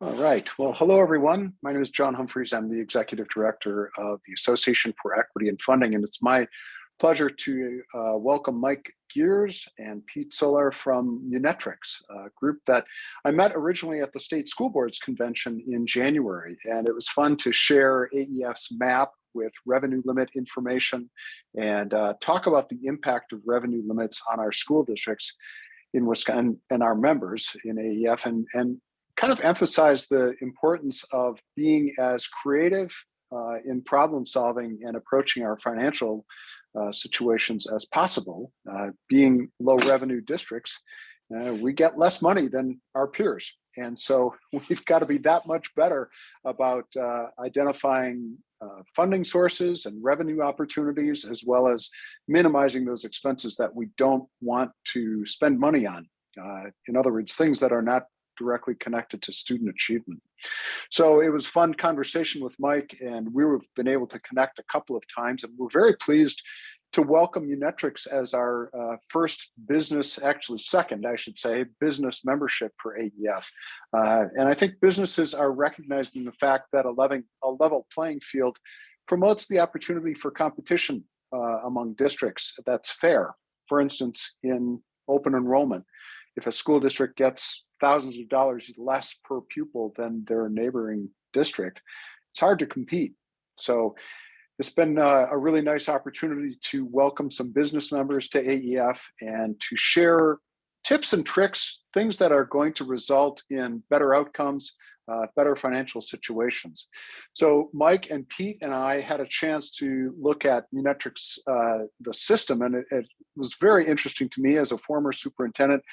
All right. Well, hello, everyone. My name is John Humphreys. I'm the Executive Director of the Association for Equity and Funding, and it's my pleasure to welcome Mike Gears and Pete Solar from Munetrix, a group that I met originally at the State School Boards Convention in January, and it was fun to share AEF's map with revenue limit information and talk about the impact of revenue limits on our school districts in Wisconsin and our members in AEF, and kind of emphasize the importance of being as creative in problem solving and approaching our financial situations as possible. Being low revenue districts, we get less money than our peers. And so we've got to be that much better about identifying funding sources and revenue opportunities, as well as minimizing those expenses that we don't want to spend money on. In other words, things that are not directly connected to student achievement. So it was a fun conversation with Mike, and we've been able to connect a couple of times, and we're very pleased to welcome Munetrix as our first business, actually second, I should say, business membership for AEF. And I think businesses are recognizing the fact that a level playing field promotes the opportunity for competition among districts that's fair. For instance, in open enrollment, if a school district gets thousands of dollars less per pupil than their neighboring district, it's hard to compete. So it's been a really nice opportunity to welcome some business members to AEF and to share tips and tricks, things that are going to result in better outcomes, better financial situations. So Mike and Pete and I had a chance to look at Munetrix, the system, and it was very interesting to me as a former superintendent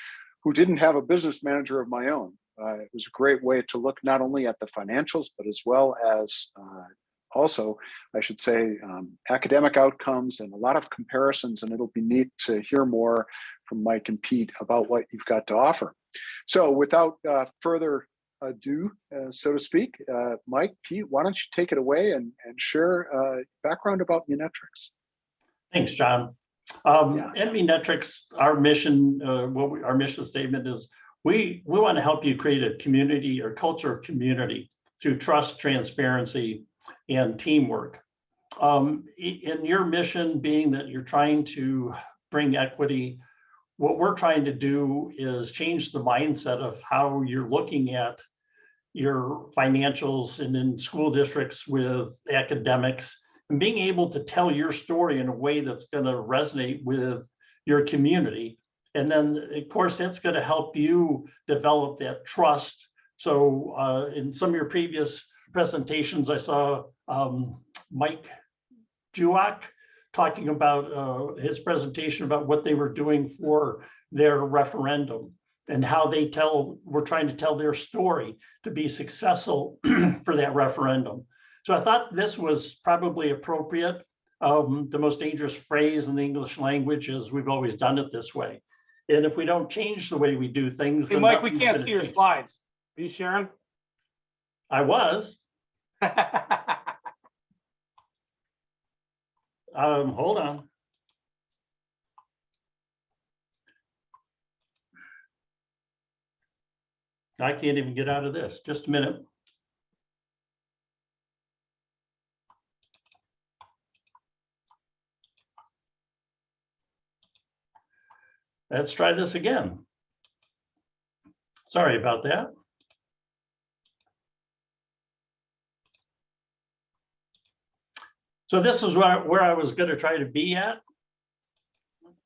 who didn't have a business manager of my own. It was a great way to look not only at the financials, but as well as also, I should say, academic outcomes and a lot of comparisons, and it'll be neat to hear more from Mike and Pete about what you've got to offer. So without further ado, so to speak, Mike, Pete, why don't you take it away and share background about Munetrix? Thanks, John. At Munetrix, our mission, our mission statement is we want to help you create a community or culture of community through trust, transparency, and teamwork. In your mission being that you're trying to bring equity, what we're trying to do is change the mindset of how you're looking at your financials and in school districts with academics, and being able to tell your story in a way that's going to resonate with your community. And then, of course, that's going to help you develop that trust. So in some of your previous presentations, I saw Mike Juak talking about his presentation about what they were doing for their referendum and how we're trying to tell their story to be successful for that referendum. So I thought this was probably appropriate. The most dangerous phrase in the English language is we've always done it this way. And if we don't change the way we do things— Hey, Mike, we can't see your slides. Are you sharing? I was. Hold on. I can't even get out of this. Just a minute. Let's try this again. Sorry about that. So this is where I was going to try to be at.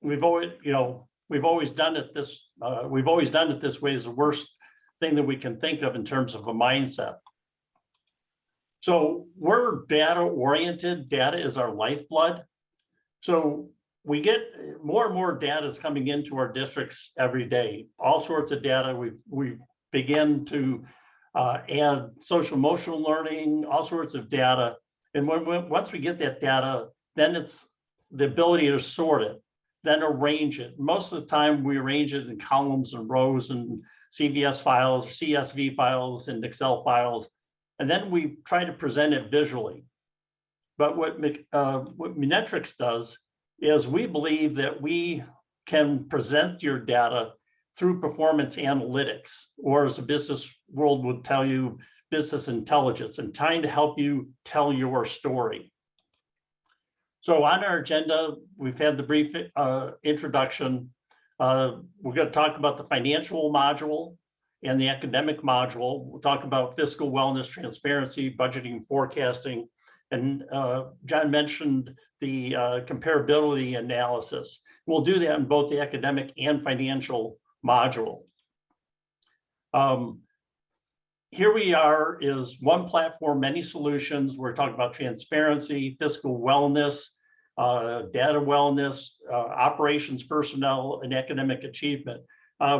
We've always done it this. We've always done it this way is the worst thing that we can think of in terms of a mindset. So we're data oriented. Data is our lifeblood. So we get more and more data is coming into our districts every day. All sorts of data. We begin to add social emotional learning, all sorts of data. And once we get that data, then it's the ability to sort it, then arrange it. Most of the time we arrange it in columns and rows and CVS files, CSV files, and Excel files. And then we try to present it visually. But what Munetrix does is we believe that we can present your data through performance analytics, or as the business world would tell you, business intelligence, and trying to help you tell your story. So on our agenda, we've had the brief introduction. We're going to talk about the financial module and the academic module. We'll talk about fiscal wellness, transparency, budgeting, forecasting, and John mentioned the comparability analysis. We'll do that in both the academic and financial module. Here we are is one platform, many solutions. We're talking about transparency, fiscal wellness, data wellness, operations personnel, and academic achievement.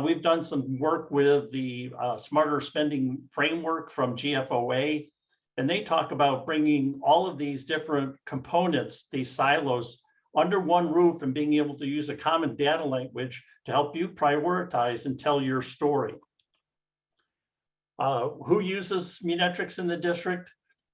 We've done some work with the Smarter Spending Framework from GFOA, and they talk about bringing all of these different components, these silos, under one roof and being able to use a common data language to help you prioritize and tell your story. Who uses Munetrix in the district?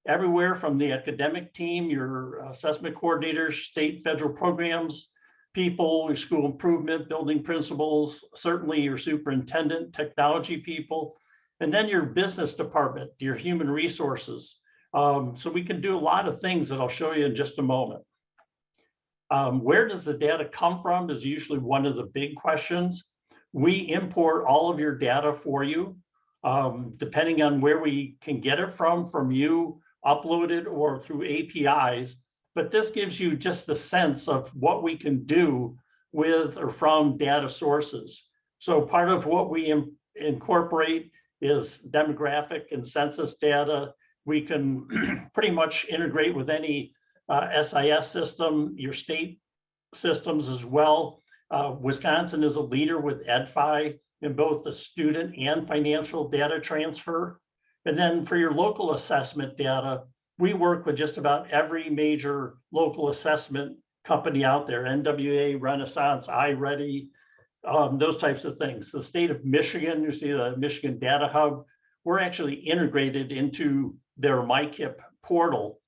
Everywhere from the academic team, your assessment coordinators, state, federal programs, people, your school improvement, building principals, certainly your superintendent, technology people, and then your business department, your human resources. So we can do a lot of things that I'll show you in just a moment. Where does the data come from is usually one of the big questions. We import all of your data for you, depending on where we can get it from you, uploaded or through APIs. But this gives you just the sense of what we can do with or from data sources. So part of what we incorporate is demographic and census data. We can pretty much integrate with any SIS system, your state systems as well. Wisconsin is a leader with EdFi in both the student and financial data transfer. And then for your local assessment data, we work with just about every major local assessment company out there, NWA, Renaissance, iReady, those types of things. The state of Michigan, you see the Michigan Data Hub, we're actually integrated into their MyKIP portal,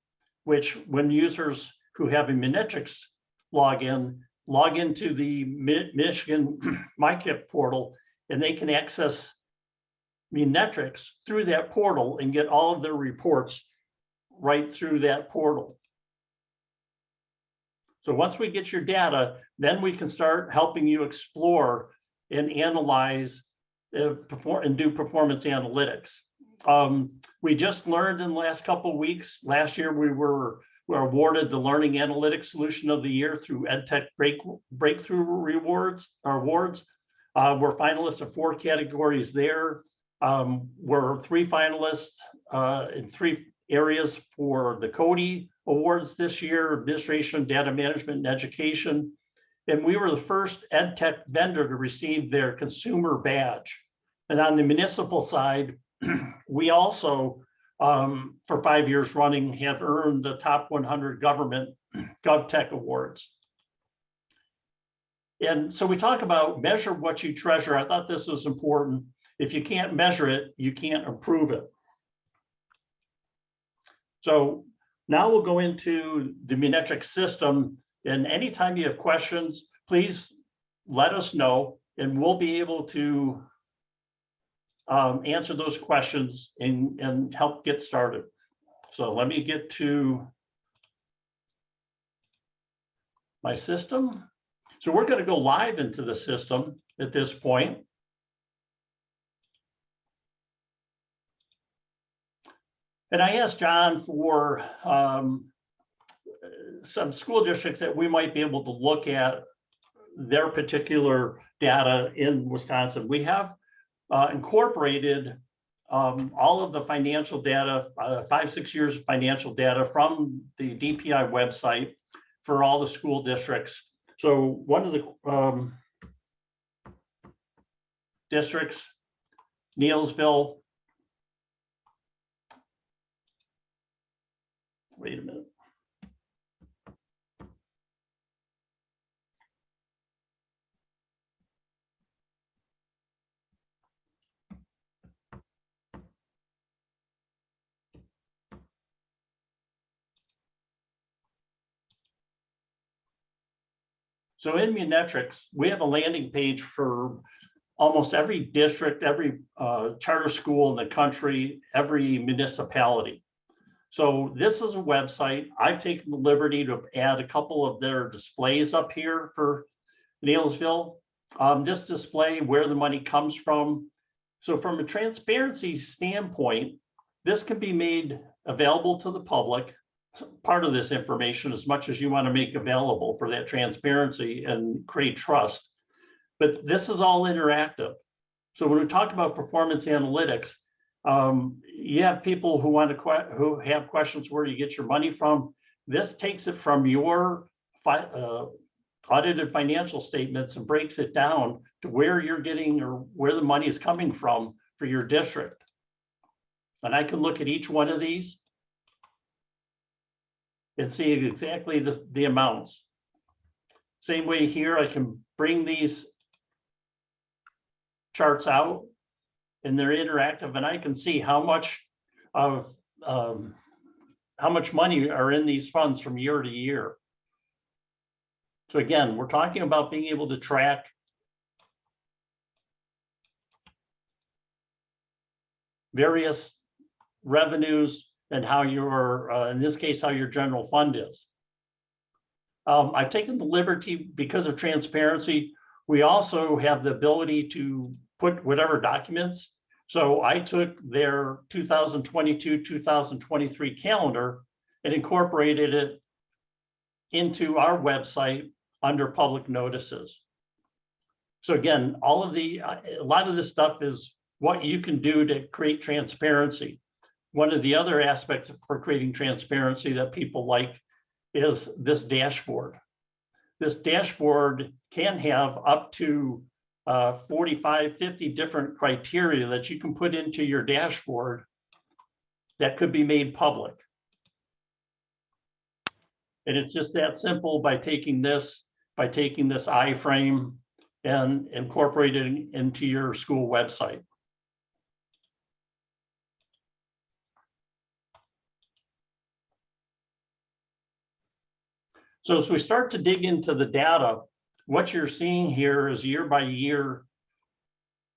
which when users who have a Munetrix log into the Michigan MyKIP portal, and they can access Munetrix through that portal and get all of their reports right through that portal. So once we get your data, then we can start helping you explore and analyze and do performance analytics. We just learned in the last couple of weeks, last year we were awarded the Learning Analytics Solution of the Year through EdTech Breakthrough Awards. We're finalists of 4 categories there. We're 3 finalists in 3 areas for the CODI Awards this year, Administration, Data Management, and Education. And we were the first EdTech vendor to receive their consumer badge. And on the municipal side, we also, for 5 years running, have earned the top 100 government GovTech Awards. And so we talk about measure what you treasure. I thought this was important. If you can't measure it, you can't improve it. So now we'll go into the Munetrix system. And anytime you have questions, please let us know, and we'll be able to answer those questions and help get started. So let me get to my system. So we're going to go live into the system at this point. And I asked John for some school districts that we might be able to look at their particular data in Wisconsin. We have incorporated all of the financial data, 5-6 years of financial data from the DPI website for all the school districts. So one of the districts, Neillsville, wait a minute. So in Munetrix, we have a landing page for almost every district, every charter school in the country, every municipality. So this is a website. I've taken the liberty to add a couple of their displays up here for Neillsville. This display where the money comes from. So from a transparency standpoint, this can be made available to the public. Part of this information, as much as you want to make available for that transparency and create trust. But this is all interactive. So when we talk about performance analytics, you have people who who have questions where you get your money from. This takes it from your audited financial statements and breaks it down to where you're getting or where the money is coming from for your district. And I can look at each one of these and see exactly the amounts. Same way here, I can bring these charts out and they're interactive, and I can see how much money are in these funds from year to year. So again, we're talking about being able to track various revenues and how your, in this case, how your general fund is. I've taken the liberty, because of transparency, we also have the ability to put whatever documents. So I took their 2022-2023 calendar and incorporated it into our website under public notices. So again, a lot of this stuff is what you can do to create transparency. One of the other aspects for creating transparency that people like is this dashboard. This dashboard can have up to 45, 50 different criteria that you can put into your dashboard that could be made public. And it's just that simple by taking this iframe and incorporating it into your school website. So as we start to dig into the data, what you're seeing here is year by year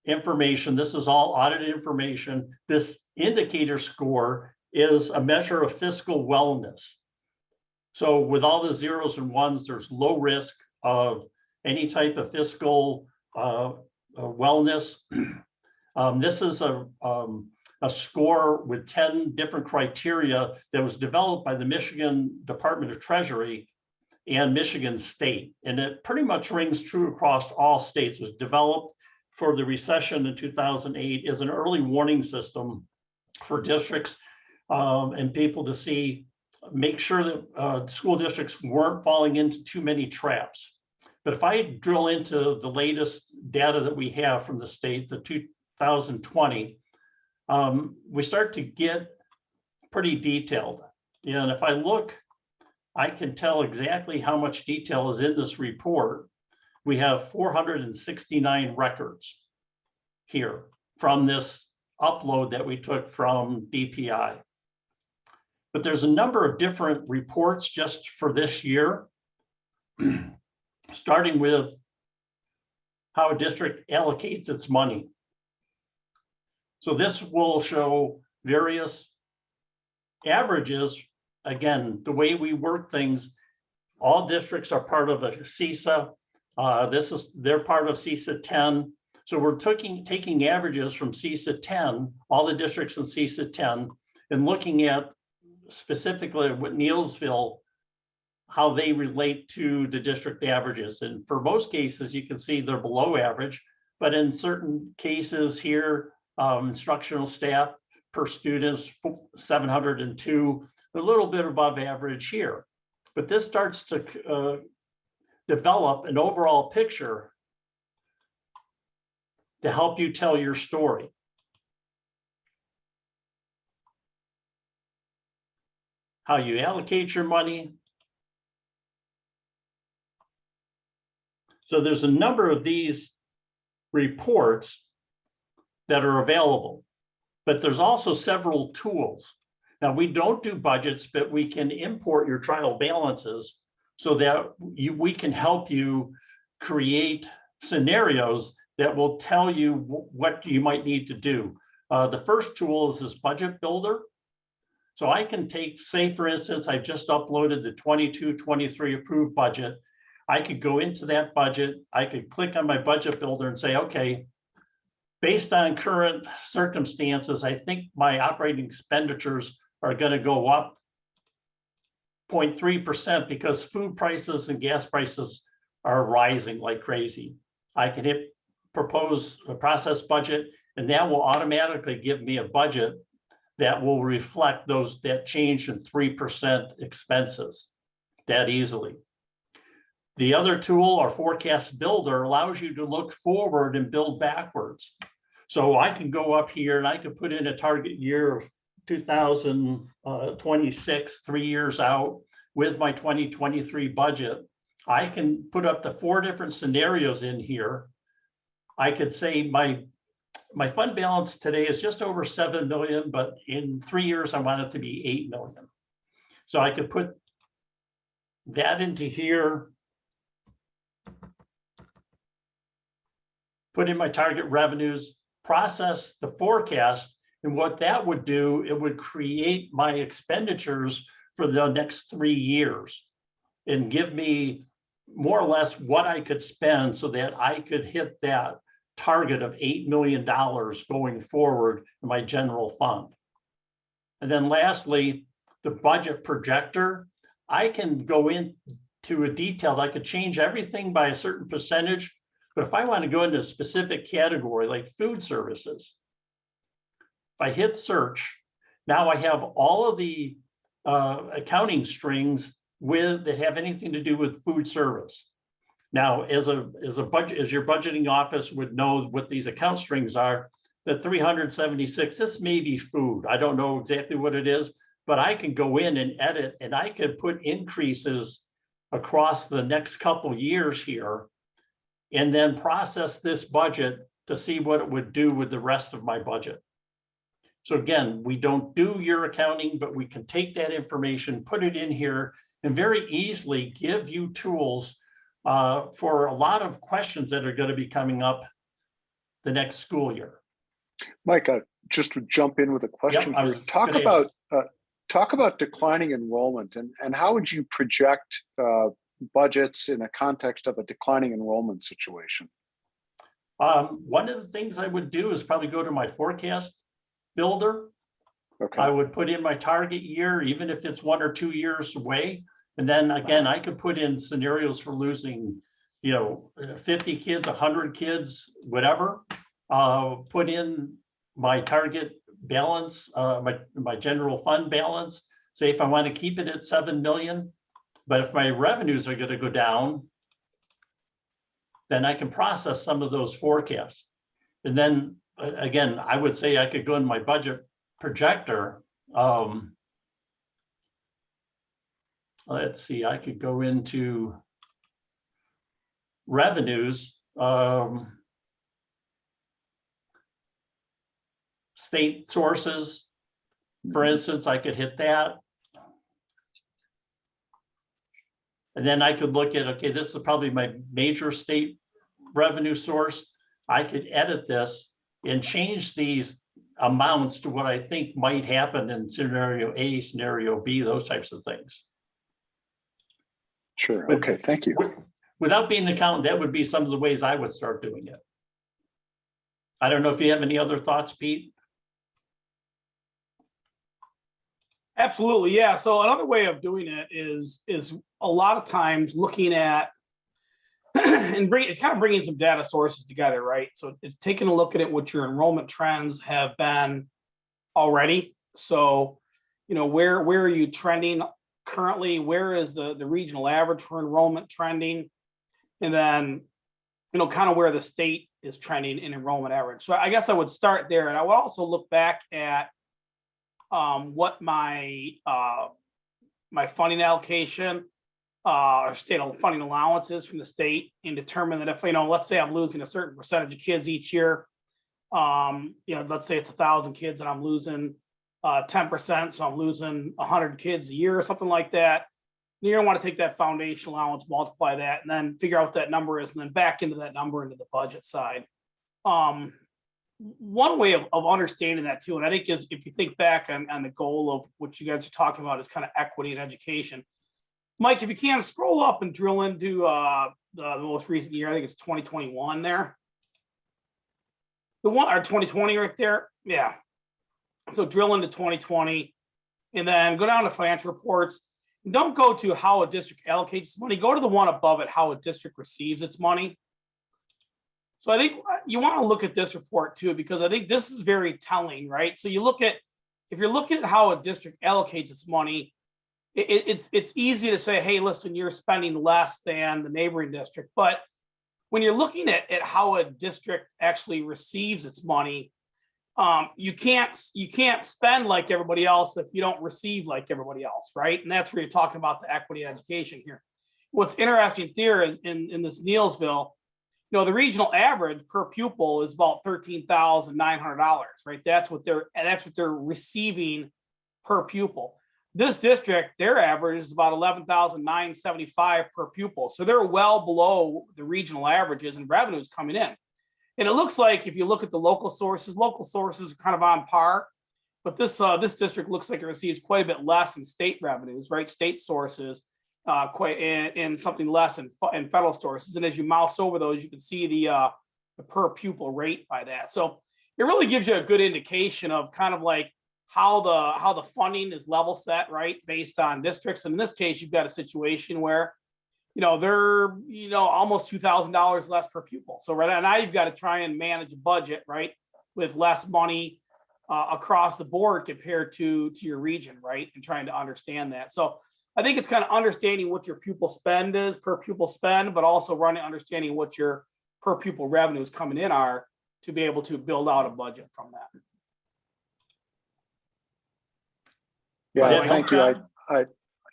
information. This is all audited information. This indicator score is a measure of fiscal wellness. So with all the zeros and ones, there's low risk of any type of fiscal wellness. This is a score with 10 different criteria that was developed by the Michigan Department of Treasury and Michigan State. And it pretty much rings true across all states. It was developed for the recession in 2008 as an early warning system for districts and people to make sure that school districts weren't falling into too many traps. But if I drill into the latest data that we have from the state, the 2020, we start to get pretty detailed. And if I look, I can tell exactly how much detail is in this report. We have 469 records here from this upload that we took from DPI. But there's a number of different reports just for this year, starting with how a district allocates its money. So this will show various averages. Again, the way we work things, all districts are part of a CISA. They're part of CISA 10. So we're taking averages from CISA 10, all the districts in CISA 10, and looking at specifically with Neillsville, how they relate to the district averages. And for most cases, you can see they're below average, but in certain cases here, instructional staff per student, 702, a little bit above average here. But this starts to develop an overall picture to help you tell your story. How you allocate your money. So there's a number of these reports that are available, but there's also several tools. Now, we don't do budgets, but we can import your trial balances so that we can help you create scenarios that will tell you what you might need to do. The first tool is this budget builder. So I can take, say, for instance, I just uploaded the 22-23 approved budget. I could go into that budget. I could click on my budget builder and say, okay, based on current circumstances, I think my operating expenditures are going to go up 0.3% because food prices and gas prices are rising like crazy. I can hit propose a process budget, and that will automatically give me a budget that will reflect that change in 3% expenses that easily. The other tool, our forecast builder, allows you to look forward and build backwards. So I can go up here and I can put in a target year of 2026, 3 years out with my 2023 budget. I can put up to 4 different scenarios in here. I could say my fund balance today is just over 7 million, but in 3 years, I want it to be 8 million. So I could put that into here, put in my target revenues, process the forecast, and what that would do, it would create my expenditures for the next 3 years and give me more or less what I could spend so that I could hit that target of $8 million going forward in my general fund. And then lastly, the budget projector, I can go into a detail. I could change everything by a certain percentage, but if I want to go into a specific category like food services, if I hit search, now I have all of the accounting strings that have anything to do with food service. Now, as your budgeting office would know what these account strings are, the 376, this may be food. I don't know exactly what it is, but I can go in and edit, and I could put increases across the next couple years here, and then process this budget to see what it would do with the rest of my budget. So again, we don't do your accounting, but we can take that information, put it in here, and very easily give you tools for a lot of questions that are going to be coming up the next school year. Mike, just to jump in with a question here. Talk about declining enrollment and how would you project budgets in a context of a declining enrollment situation? One of the things I would do is probably go to my forecast builder. Okay. I would put in my target year, even if it's 1 or 2 years away. And then again, I could put in scenarios for losing, 50 kids, 100 kids, whatever. Put in my target balance, my general fund balance. Say if I want to keep it at 7 million, but if my revenues are going to go down, then I can process some of those forecasts. And then again, I would say I could go in my budget projector. Let's see, I could go into revenues, state sources, for instance, I could hit that. And then I could look at, okay, this is probably my major state revenue source. I could edit this and change these amounts to what I think might happen in scenario A, scenario B, those types of things. Sure. Okay. Thank you. Without being an accountant, that would be some of the ways I would start doing it. I don't know if you have any other thoughts, Pete. Absolutely, yeah. So another way of doing it is a lot of times looking at and it's kind of bringing some data sources together, right? So it's taking a look at what your enrollment trends have been already. So, where are you trending currently? Where is the regional average for enrollment trending? And then, kind of where the state is trending in enrollment average. So I guess I would start there, and I would also look back at what my funding allocation or state funding allowances from the state, and determine that if, let's say I'm losing a certain percentage of kids each year, let's say it's 1,000 kids and I'm losing 10%, so I'm losing 100 kids a year or something like that. You're gonna want to take that foundation allowance, multiply that, and then figure out what that number is, and then back into that number into the budget side. one way of understanding that too, and I think is if you think back on the goal of what you guys are talking about is kind of equity in education. Mike, if you can scroll up and drill into the most recent year, I think it's 2021 there. The one or 2020 right there. Yeah. So drill into 2020 and then go down to financial reports. Don't go to how a district allocates money. Go to the one above it, how a district receives its money. So I think you want to look at this report too, because I think this is very telling, right? So you look at, if you're looking at how a district allocates its money, it's easy to say, hey, listen, you're spending less than the neighboring district. But when you're looking at how a district actually receives its money, you can't spend like everybody else if you don't receive like everybody else, right? And that's where you're talking about the equity in education here. What's interesting there is in this Neillsville, the regional average per pupil is about $13,900, right? That's what they're receiving per pupil. This district, their average is about $11,975 per pupil. So they're well below the regional averages and revenues coming in. And it looks like if you look at the local sources are kind of on par, but this district looks like it receives quite a bit less in state revenues, right? State sources, and something less in federal sources. And as you mouse over those, you can see the per pupil rate by that. So it really gives you a good indication of kind of like how the funding is level set, right, based on districts. And in this case, you've got a situation where they're almost $2,000 less per pupil. So right now you've got to try and manage a budget, right, with less money across the board compared to your region, right, and trying to understand that. So I think it's kind of understanding what your pupil spend is per pupil spend, but also understanding what your per pupil revenues coming in are to be able to build out a budget from that. Yeah, thank you.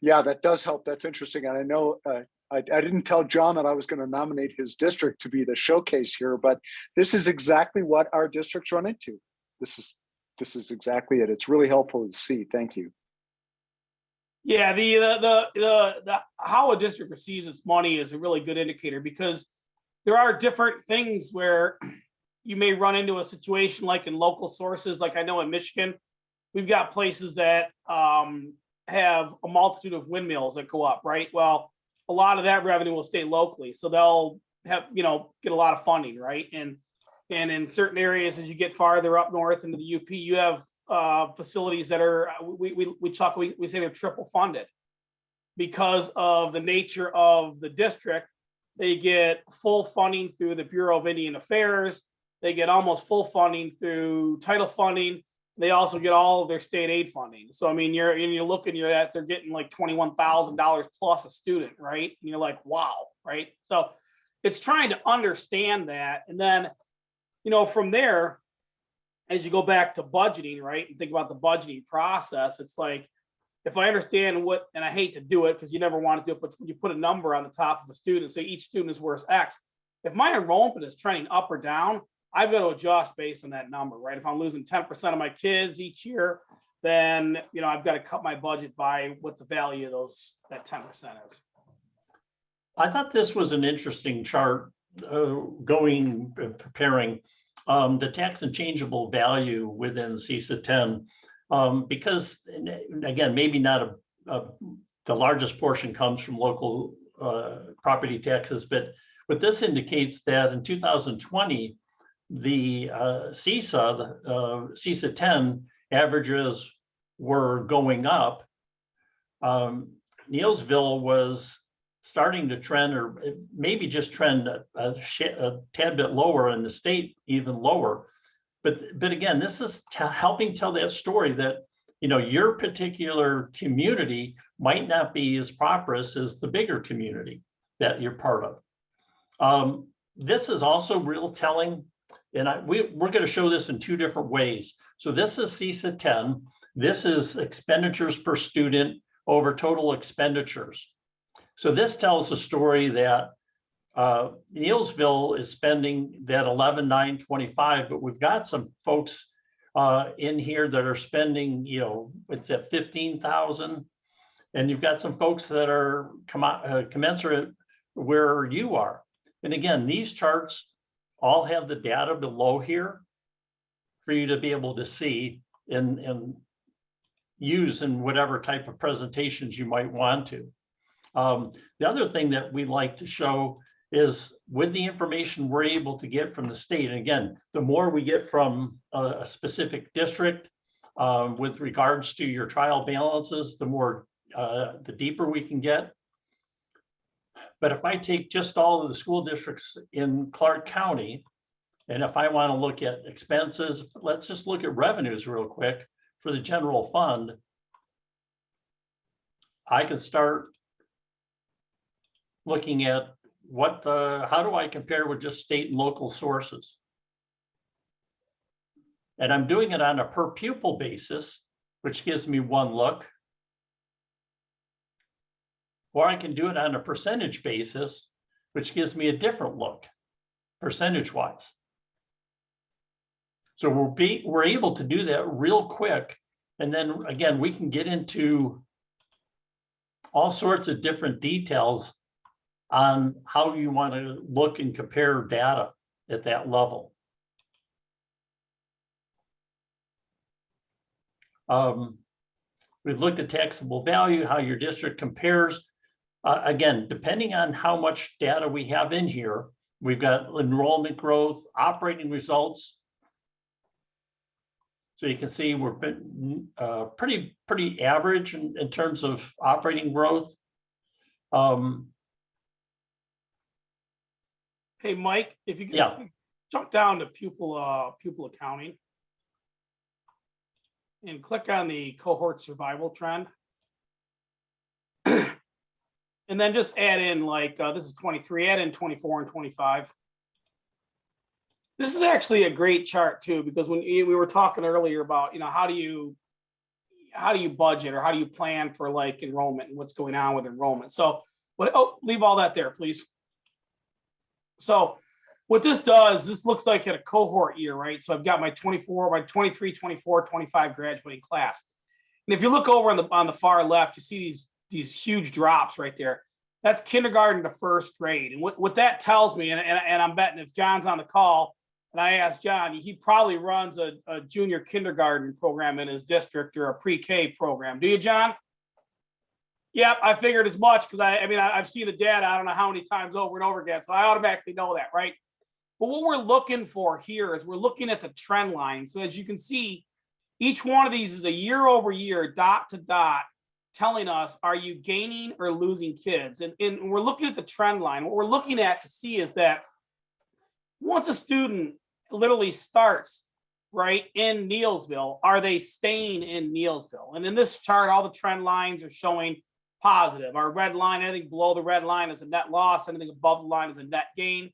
Yeah, that does help. That's interesting. And I know I didn't tell John that I was going to nominate his district to be the showcase here, but this is exactly what our districts run into. This is exactly it. It's really helpful to see. Thank you. Yeah, the how a district receives its money is a really good indicator, because there are different things where you may run into a situation like in local sources. Like I know in Michigan, we've got places that have a multitude of windmills that go up, right? Well, a lot of that revenue will stay locally, so they'll have get a lot of funding, right? And in certain areas, as you get farther up north into the UP, you have facilities that are we say they're triple funded because of the nature of the district. They get full funding through the Bureau of Indian Affairs. They get almost full funding through title funding. They also get all of their state aid funding. So I mean, you're they're getting like $21,000 plus a student, right? And you're like, wow, right? So it's trying to understand that, and then from there, as you go back to budgeting, right, and think about the budgeting process, it's like, if I understand what, and I hate to do it because you never want to do it, but when you put a number on the top of a student, say each student is worth X. If my enrollment is trending up or down, I've got to adjust based on that number, right? If I'm losing 10% of my kids each year, then I've got to cut my budget by what the value of that 10% is. I thought this was an interesting chart preparing the tax and changeable value within CISA 10, because again, maybe not the largest portion comes from local property taxes, but what this indicates that in 2020, the CISA 10 averages were going up. Neillsville was starting to trend, or maybe just trend a tad bit lower, in the state even lower. But again, this is helping tell that story that your particular community might not be as prosperous as the bigger community that you're part of. This is also real telling, and we're going to show this in two different ways. So this is CISA 10. This is expenditures per student over total expenditures. So this tells a story that Neillsville is spending that $11,925, but we've got some folks in here that are spending, it's at $15,000, and you've got some folks that are commensurate where you are. And again, these charts all have the data below here for you to be able to see and use in whatever type of presentations you might want to. The other thing that we like to show is with the information we're able to get from the state, and again, the more we get from a specific district with regards to your trial balances, the deeper we can get. But if I take just all of the school districts in Clark County, and if I want to look at expenses, let's just look at revenues real quick for the general fund. I can start looking at how do I compare with just state and local sources? And I'm doing it on a per pupil basis, which gives me one look. Or I can do it on a percentage basis, which gives me a different look, percentage-wise. So we're able to do that real quick. And then again, we can get into all sorts of different details on how you want to look and compare data at that level. We've looked at taxable value, how your district compares. Again, depending on how much data we have in here, we've got enrollment growth, operating results. So you can see we're pretty average in terms of operating growth. Hey, Mike, if you could jump down to pupil accounting and click on the cohort survival trend. And then just add in like, this is 23, add in 24 and 25. This is actually a great chart too, because when we were talking earlier about, how do you budget or how do you plan for like enrollment and what's going on with enrollment? So leave all that there, please. So what this does, this looks like at a cohort year, right? So I've got my 23, 24, 25 graduating class. And if you look over on the far left, you see these huge drops right there. That's kindergarten to first grade. And what that tells me, and I'm betting if John's on the call, and I asked John, he probably runs a junior kindergarten program in his district or a pre-K program. Do you, John? Yep, I figured as much because I've seen the data, I don't know how many times over and over again, so I automatically know that, right? But what we're looking for here is we're looking at the trend line. So as you can see, each one of these is a year over year, dot to dot, telling us, are you gaining or losing kids? And we're looking at the trend line. What we're looking at to see is that once a student literally starts right in Neillsville, are they staying in Neillsville? And in this chart, all the trend lines are showing positive. Our red line, anything below the red line is a net loss, anything above the line is a net gain.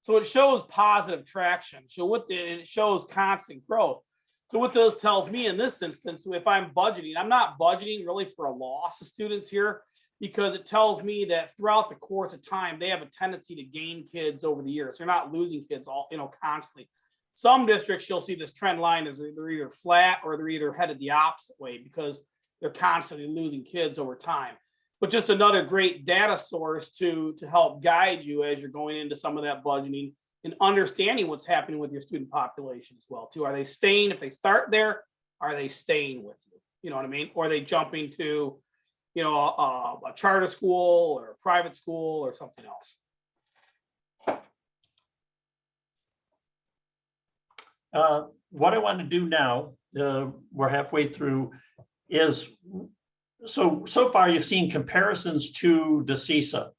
So it shows positive traction. So it shows constant growth. So what this tells me in this instance, if I'm budgeting, I'm not budgeting really for a loss of students here, because it tells me that throughout the course of time, they have a tendency to gain kids over the years. They're not losing kids constantly. Some districts, you'll see this trend line is they're either flat or they're either headed the opposite way because they're constantly losing kids over time. But just another great data source to help guide you as you're going into some of that budgeting and understanding what's happening with your student population as well too. Are they staying, if they start there, are they staying with you? You know what I mean? Or are they jumping to, a charter school or a private school or something else? What I want to do now, we're halfway through, is so far you've seen comparisons to the CISA,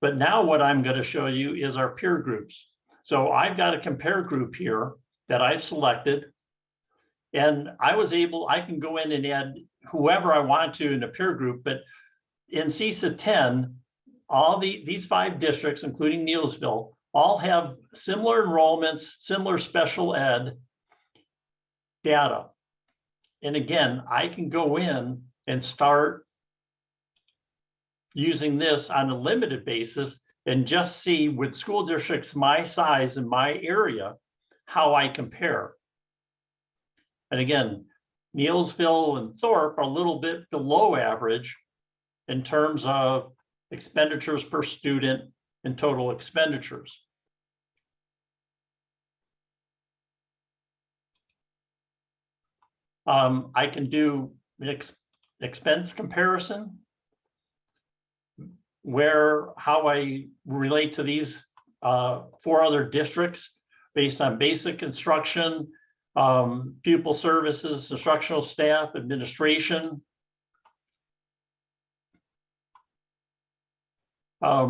but now what I'm going to show you is our peer groups. So I've got a compare group here that I've selected, and I can go in and add whoever I want to in a peer group, but in CISA 10, these 5 districts, including Neillsville, all have similar enrollments, similar special ed data. And again, I can go in and start using this on a limited basis and just see with school districts my size and my area, how I compare. And again, Neillsville and Thorpe are a little bit below average in terms of expenditures per student and total expenditures. I can do an expense comparison, how I relate to these 4 other districts based on basic instruction, pupil services, instructional staff, administration. I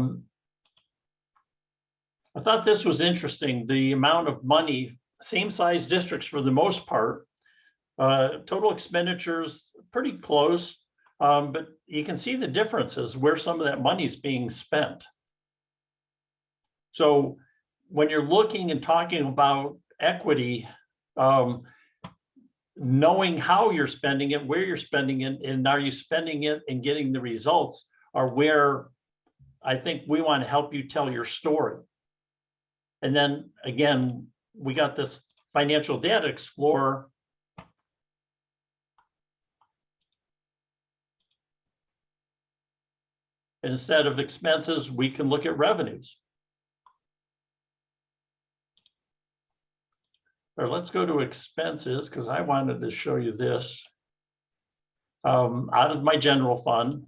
thought this was interesting, the amount of money, same size districts for the most part, total expenditures pretty close, but you can see the differences where some of that money is being spent. So when you're looking and talking about equity, knowing how you're spending it, where you're spending it, and are you spending it and getting the results are where I think we want to help you tell your story. And then again, we got this financial data explorer. Instead of expenses, we can look at revenues. Or let's go to expenses, because I wanted to show you this. Out of my general fund.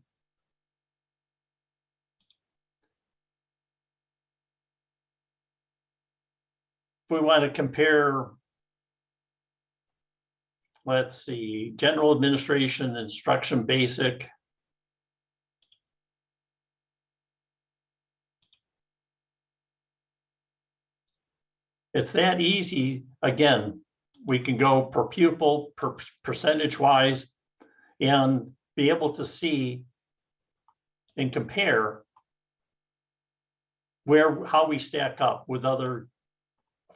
If we want to compare, let's see, general administration, instruction basic. It's that easy. Again, we can go per pupil, per percentage wise, and be able to see and compare how we stack up with other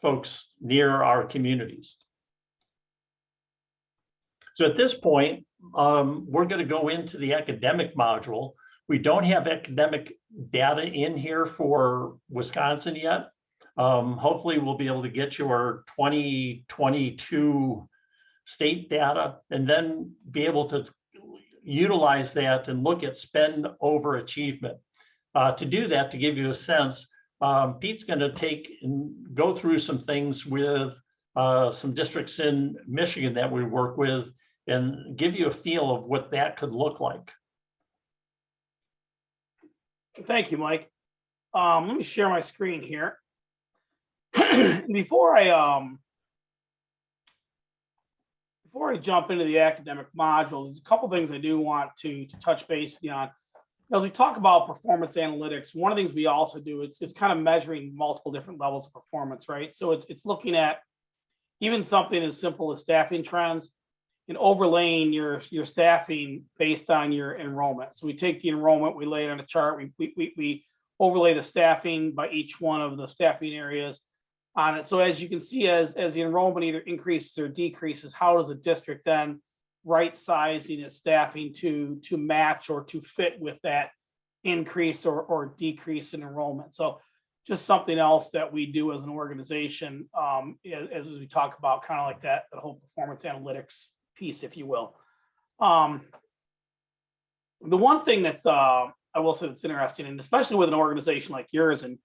folks near our communities. So at this point, we're going to go into the academic module. We don't have academic data in here for Wisconsin yet. Hopefully we'll be able to get you our 2022 state data and then be able to utilize that and look at spend over achievement. To do that, to give you a sense, Pete's going to take and go through some things with some districts in Michigan that we work with and give you a feel of what that could look like. Thank you, Mike. Let me share my screen here. Before I jump into the academic module, there's a couple things I do want to touch base with you on. As we talk about performance analytics, one of the things we also do, it's kind of measuring multiple different levels of performance, right? So it's looking at even something as simple as staffing trends and overlaying your staffing based on your enrollment. So we take the enrollment, we lay it on a chart, we overlay the staffing by each one of the staffing areas on it. So as you can see, as the enrollment either increases or decreases, how does the district then right sizing its staffing to match or to fit with that increase or decrease in enrollment? So just something else that we do as an organization as we talk about kind of like that whole performance analytics piece, if you will. The one thing that's I will say that's interesting, and especially with an organization like yours and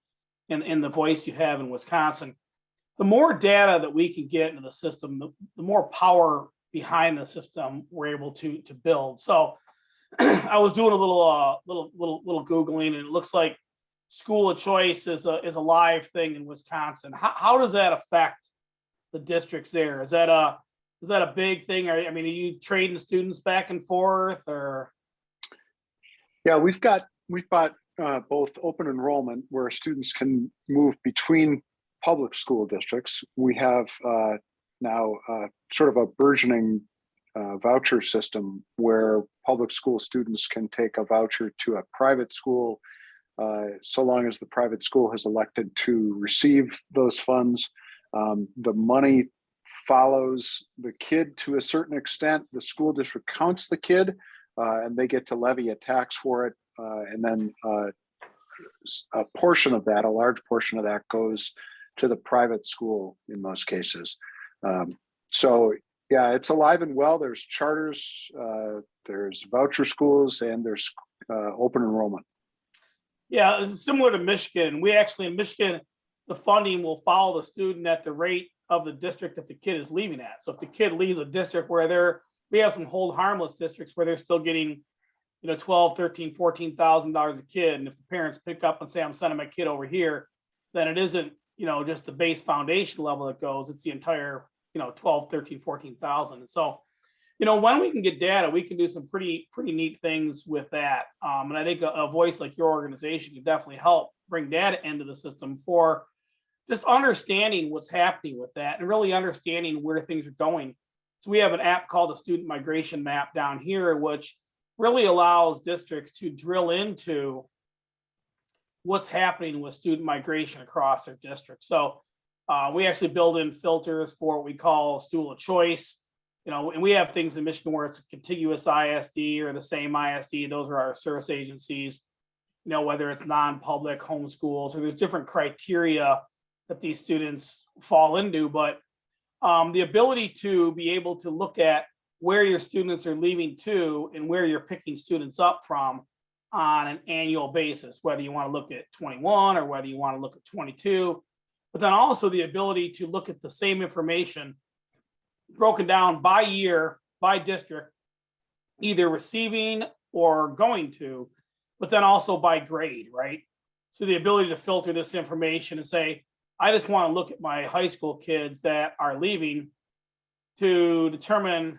the voice you have in Wisconsin, the more data that we can get into the system, the more power behind the system we're able to build. So I was doing a little Googling, and it looks like school of choice is a live thing in Wisconsin. How does that affect the districts there? Is that a big thing? I mean, are you trading students back and forth, or? Yeah, we've got both open enrollment where students can move between public school districts. We have now sort of a burgeoning voucher system where public school students can take a voucher to a private school so long as the private school has elected to receive those funds. The money follows the kid to a certain extent. The school district counts the kid and they get to levy a tax for it. And then a portion of that, a large portion of that goes to the private school in most cases. So yeah, it's alive and well. There's charters, there's voucher schools, and there's open enrollment. Yeah, it's similar to Michigan. We actually, in Michigan, the funding will follow the student at the rate of the district that the kid is leaving at. So if the kid leaves a district where we have some hold harmless districts where they're still getting, you know, $12,000, $13,000, $14,000 a kid. And if the parents pick up and say, I'm sending my kid over here, then it isn't, you know, just the base foundation level that goes, it's the entire, you know, 12, 13, 14,000. And so, you know, when we can get data, we can do some pretty neat things with that. And I think a voice like your organization can definitely help bring data into the system for just understanding what's happening with that and really understanding where things are going. So we have an app called the Student Migration Map down here, which really allows districts to drill into what's happening with student migration across their district. So we actually build in filters for what we call school of choice. You know, and we have things in Michigan where it's a contiguous ISD or the same ISD. Those are our service agencies, you know, whether it's non-public, homeschools, or there's different criteria that these students fall into. But the ability to be able to look at where your students are leaving to and where you're picking students up from on an annual basis, whether you want to look at 21 or whether you want to look at 22, but then also the ability to look at the same information broken down by year, by district, either receiving or going to, but then also by grade, right? So the ability to filter this information and say, I just want to look at my high school kids that are leaving to determine,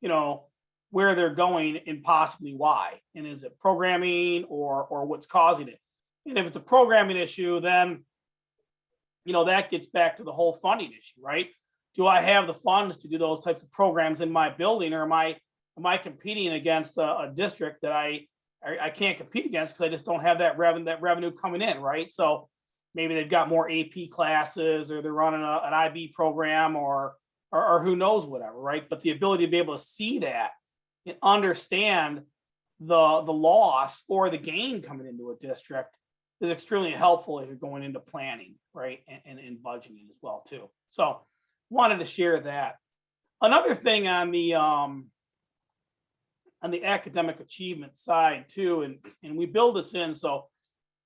you know, where they're going and possibly why. And is it programming or what's causing it? And if it's a programming issue, then, you know, that gets back to the whole funding issue, right? Do I have the funds to do those types of programs in my building, or am I competing against a district that I can't compete against because I just don't have that revenue coming in, right? So maybe they've got more AP classes, or they're running an IB program, or who knows, whatever, right? But the ability to be able to see that and understand the loss or the gain coming into a district is extremely helpful as you're going into planning, right? And budgeting as well too. So wanted to share that. Another thing on the academic achievement side too, and we build this in. So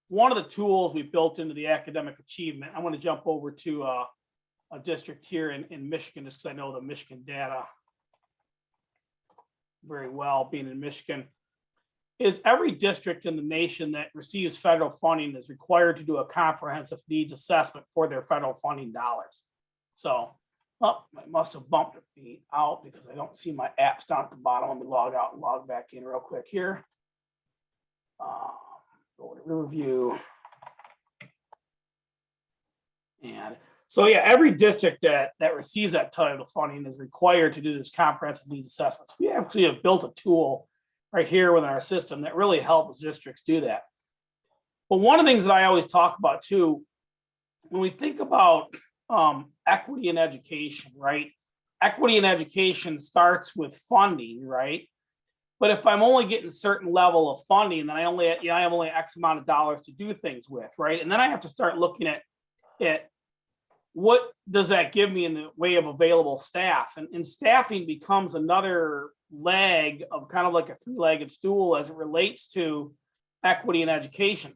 one of the tools we built into the academic achievement, I want to jump over to a district here in Michigan, just because I know the Michigan data very well, being in Michigan, is every district in the nation that receives federal funding is required to do a comprehensive needs assessment for their federal funding dollars. So, I must have bumped me out because I don't see my apps down at the bottom. Let me log out and log back in real quick here. Go to review. And so, yeah, every district that receives that type of funding is required to do this comprehensive needs assessments. We actually have built a tool right here within our system that really helps districts do that. But one of the things that I always talk about too, when we think about equity in education, right? Equity in education starts with funding, right? But if I'm only getting a certain level of funding, then I have only X amount of dollars to do things with, right? And then I have to start looking at what does that give me in the way of available staff? And staffing becomes another leg of kind of like a three-legged stool as it relates to equity in education.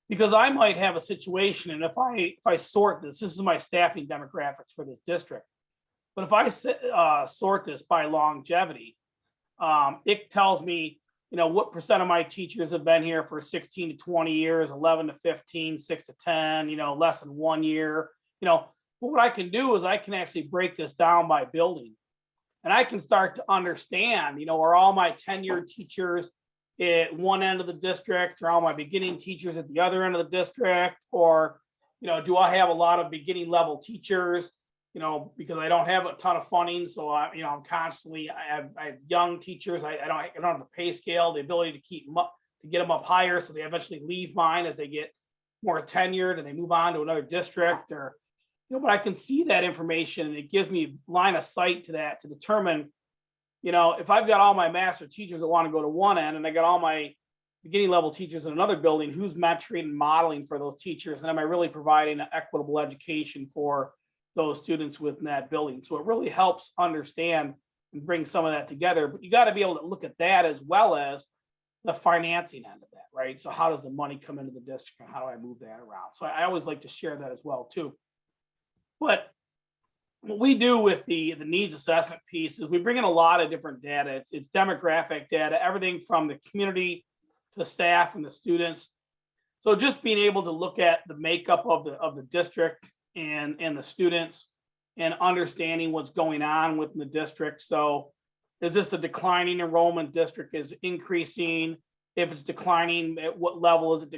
Because I might have a situation, and if I sort this is my staffing demographics for this district. But if I sort this by longevity, it tells me, you know, what percent of my teachers have been here for 16 to 20 years, 11 to 15, 6 to 10, you know, less than 1 year. You know, but what I can do is I can actually break this down by building. And I can start to understand, you know, are all my tenured teachers at one end of the district, or all my beginning teachers at the other end of the district? Or, you know, do I have a lot of beginning level teachers, you know, because I don't have a ton of funding. So you know, I'm constantly, I have young teachers. I don't have the pay scale, the ability to keep them up, to get them up higher. So they eventually leave mine as they get more tenured and they move on to another district, or, you know, but I can see that information and it gives me line of sight to that to determine, you know, if I've got all my master teachers that want to go to one end and I got all my beginning level teachers in another building, who's mentoring and modeling for those teachers? And am I really providing an equitable education for those students within that building? So it really helps understand and bring some of that together. But you got to be able to look at that as well as the financing end of that, right? So how does the money come into the district and how do I move that around? So I always like to share that as well too. But what we do with the needs assessment piece is we bring in a lot of different data. It's demographic data, everything from the community to staff and the students. So just being able to look at the makeup of the district and the students and understanding what's going on within the district. So is this a declining enrollment district? Is it increasing? If it's declining, at what level is it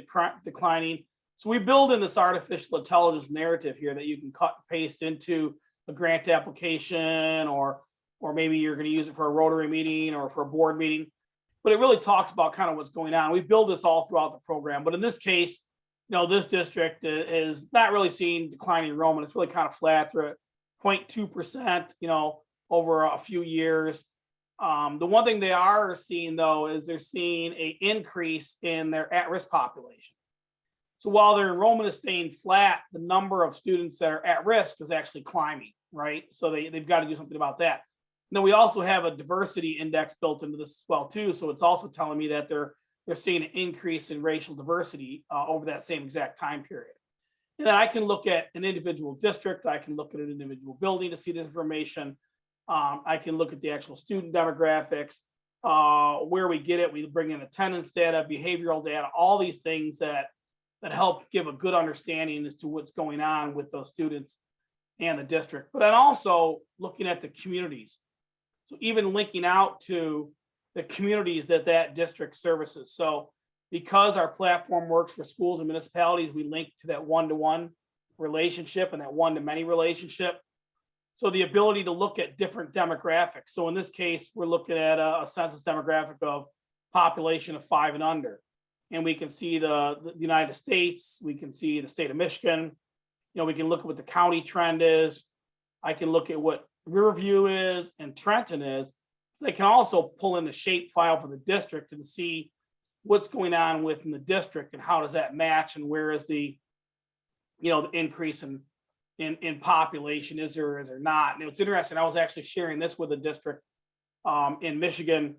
declining? So we build in this artificial intelligence narrative here that you can cut and paste into a grant application, or maybe you're going to use it for a Rotary meeting or for a board meeting. But it really talks about kind of what's going on. We build this all throughout the program. But in this case, this district is not really seeing declining enrollment. It's really kind of flat. They're at 0.2%, over a few years. The one thing they are seeing, though, is they're seeing an increase in their at-risk population. So while their enrollment is staying flat, the number of students that are at risk is actually climbing, right? So they've got to do something about that. And then we also have a diversity index built into this as well, too. So it's also telling me that they're seeing an increase in racial diversity over that same exact time period. And then I can look at an individual district. I can look at an individual building to see this information. I can look at the actual student demographics, where we get it. We bring in attendance data, behavioral data, all these things that help give a good understanding as to what's going on with those students and the district. But then also looking at the communities. So even linking out to the communities that district services. So because our platform works for schools and municipalities, we link to that one-to-one relationship and that one-to-many relationship. So the ability to look at different demographics. So in this case, we're looking at a census demographic of population of 5 and under. And we can see the United States, we can see the state of Michigan. We can look at what the county trend is. I can look at what Riverview is and Trenton is. They can also pull in the shape file for the district and see what's going on within the district and how does that match, and where is the the increase in population, is there or is there not. And it's interesting, I was actually sharing this with a district in Michigan,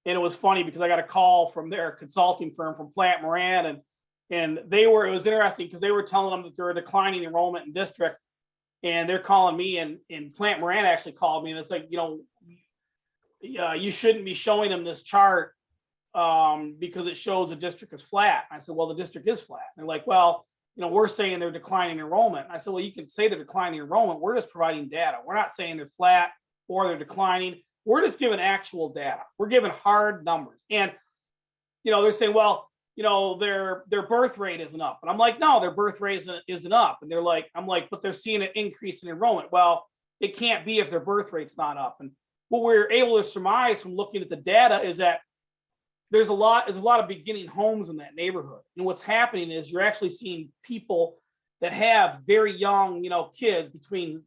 and it was funny because I got a call from their consulting firm from Plant Moran, and it was interesting because they were telling them that they're a declining enrollment in district. And they're calling me, and Plant Moran actually called me, and it's like, you shouldn't be showing them this chart because it shows the district is flat. I said, well, the district is flat. And they're like, well, we're saying they're declining enrollment. I said, well, you can say they're declining enrollment. We're just providing data. We're not saying they're flat or they're declining. We're just giving actual data. We're giving hard numbers. And, they're saying, well, their birth rate isn't up. And I'm like, no, their birth rate isn't up. And I'm like, but they're seeing an increase in enrollment. Well, it can't be if their birth rate's not up. And what we're able to surmise from looking at the data is that there's a lot of beginning homes in that neighborhood. And what's happening is you're actually seeing people that have very young, kids between,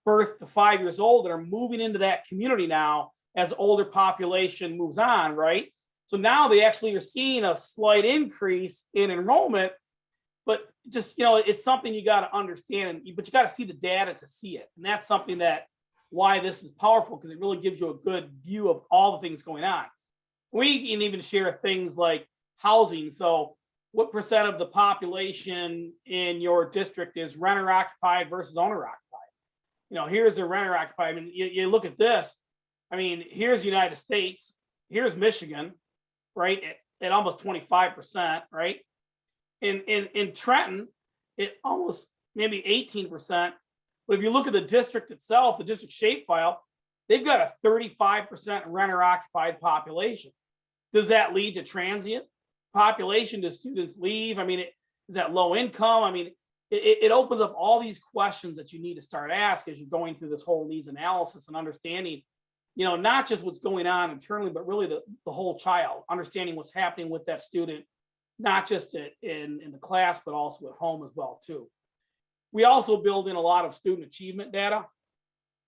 birth to 5 years old that are moving into that community now as older population moves on, right? So now they actually are seeing a slight increase in enrollment, but just, it's something you got to understand, but you got to see the data to see it. And that's something why this is powerful, because it really gives you a good view of all the things going on. We can even share things like housing. So what percent of the population in your district is renter occupied versus owner occupied? Here's a renter occupied. I mean, you look at this. I mean, here's the United States. Here's Michigan, right? At almost 25%, right? In Trenton, it almost maybe 18%. But if you look at the district itself, the district shapefile, they've got a 35% renter occupied population. Does that lead to transient population? Do students leave? I mean, is that low income? I mean, it opens up all these questions that you need to start asking as you're going through this whole needs analysis and understanding, not just what's going on internally, but really the whole child, understanding what's happening with that student, not just in the class, but also at home as well, too. We also build in a lot of student achievement data.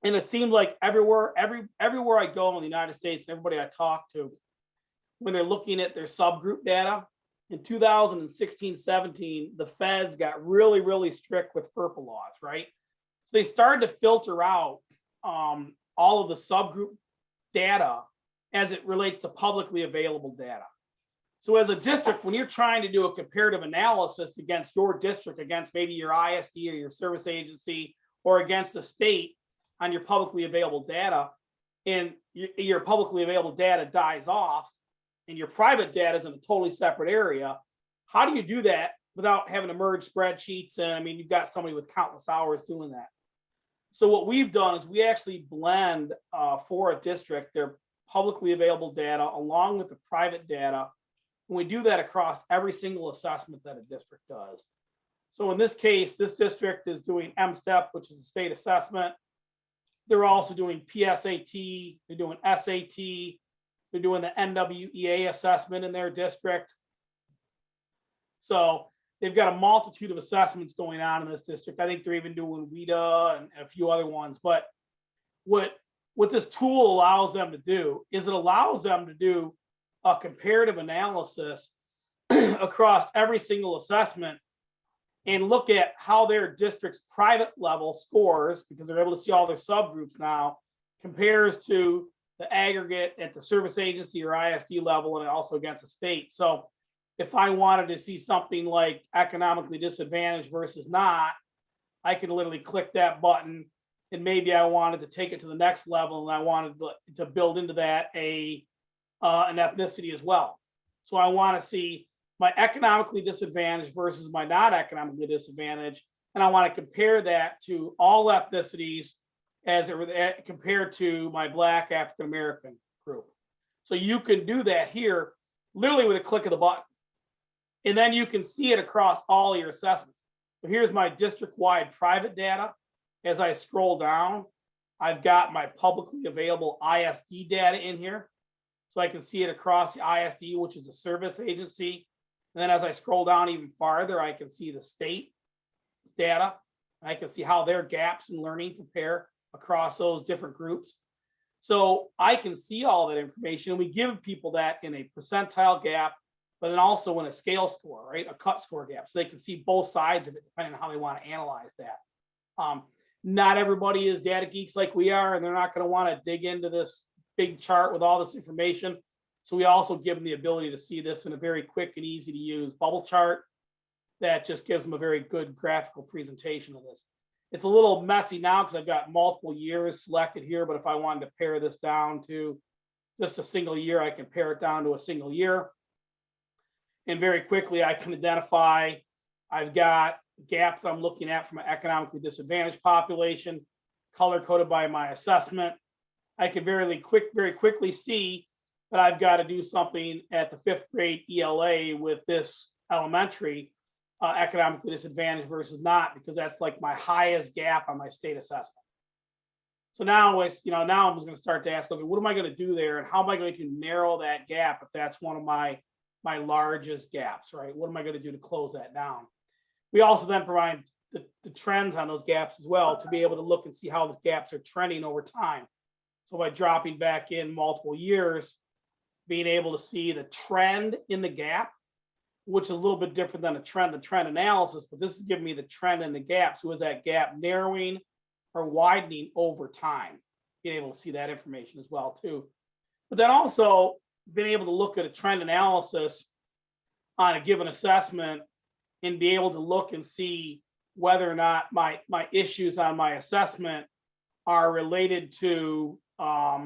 And it seems like everywhere I go in the United States, and everybody I talk to, when they're looking at their subgroup data, in 2016-17, the feds got really, really strict with FERPA laws, right? So they started to filter out all of the subgroup data as it relates to publicly available data. So as a district, when you're trying to do a comparative analysis against your district, against maybe your ISD or your service agency, or against the state, on your publicly available data, and your publicly available data dies off and your private data is in a totally separate area, how do you do that without having to merge spreadsheets? And I mean, you've got somebody with countless hours doing that. So what we've done is we actually blend for a district their publicly available data along with the private data. And we do that across every single assessment that a district does. So in this case, this district is doing MSTEP, which is a state assessment. They're also doing PSAT, they're doing SAT, they're doing the NWEA assessment in their district. So they've got a multitude of assessments going on in this district. I think they're even doing WIDA and a few other ones. But what this tool allows them to do is it allows them to do a comparative analysis across every single assessment and look at how their district's private level scores, because they're able to see all their subgroups now, compares to the aggregate at the service agency or ISD level and also against the state. So if I wanted to see something like economically disadvantaged versus not, I could literally click that button, and maybe I wanted to take it to the next level and I wanted to build into that an ethnicity as well. So I want to see my economically disadvantaged versus my not economically disadvantaged, and I want to compare that to all ethnicities as it compared to my Black African American group. So you can do that here literally with a click of the button. And then you can see it across all your assessments. So here's my district-wide private data. As I scroll down, I've got my publicly available ISD data in here. So I can see it across the ISD, which is a service agency. And then as I scroll down even farther, I can see the state data. I can see how their gaps in learning compare across those different groups. So I can see all that information, and we give people that in a percentile gap, but then also in a scale score, right? A cut score gap. So they can see both sides of it depending on how they want to analyze that. Not everybody is data geeks like we are, and they're not going to want to dig into this big chart with all this information. So we also give them the ability to see this in a very quick and easy to use bubble chart that just gives them a very good graphical presentation of this. It's a little messy now because I've got multiple years selected here, but if I wanted to pare this down to just a single year, I can pare it down to a single year. And very quickly, I can identify, I've got gaps I'm looking at from an economically disadvantaged population, color coded by my assessment. I can very quickly see that I've got to do something at the 5th grade ELA with this elementary economically disadvantaged versus not, because that's like my highest gap on my state assessment. So now it's, now I'm just going to start to ask, okay, what am I going to do there, and how am I going to narrow that gap if that's one of my largest gaps, right? What am I going to do to close that down? We also then provide the trends on those gaps as well to be able to look and see how those gaps are trending over time. So by dropping back in multiple years, being able to see the trend in the gap, which is a little bit different than the trend analysis, but this is giving me the trend in the gap. So is that gap narrowing or widening over time? Being able to see that information as well too. But then also being able to look at a trend analysis on a given assessment and be able to look and see whether or not my issues on my assessment are related to, let